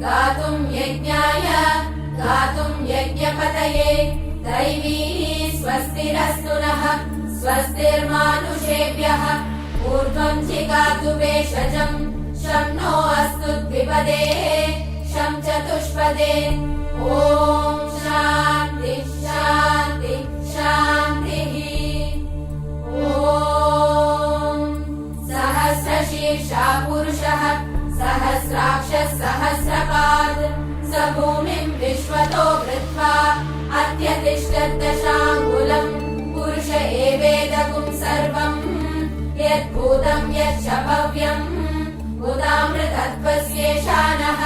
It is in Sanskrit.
गातुम् यज्ञाय गातुम् यज्ञपतये दैवी स्वस्तिरस्तु नः स्वस्तिर्मानुषेभ्यः ऊर्ध्वम् जिगातु भेषजम् शं नो अस्तु द्विपदे शं चतुष्पदे ॐ शान्ति शान्ति शान्तिः ॐ सहस्रशीर्षा पुरुषः सहस्राक्षः सहस्रपाद स भूमिम् विश्वतो वृत्वा अत्यतिष्ठद्दशाङ्गुलम् पुरुष एवेदगुम् सर्वम् यद्भूतम् यच्च भव्यम् उदामृतत्वस्येषा नः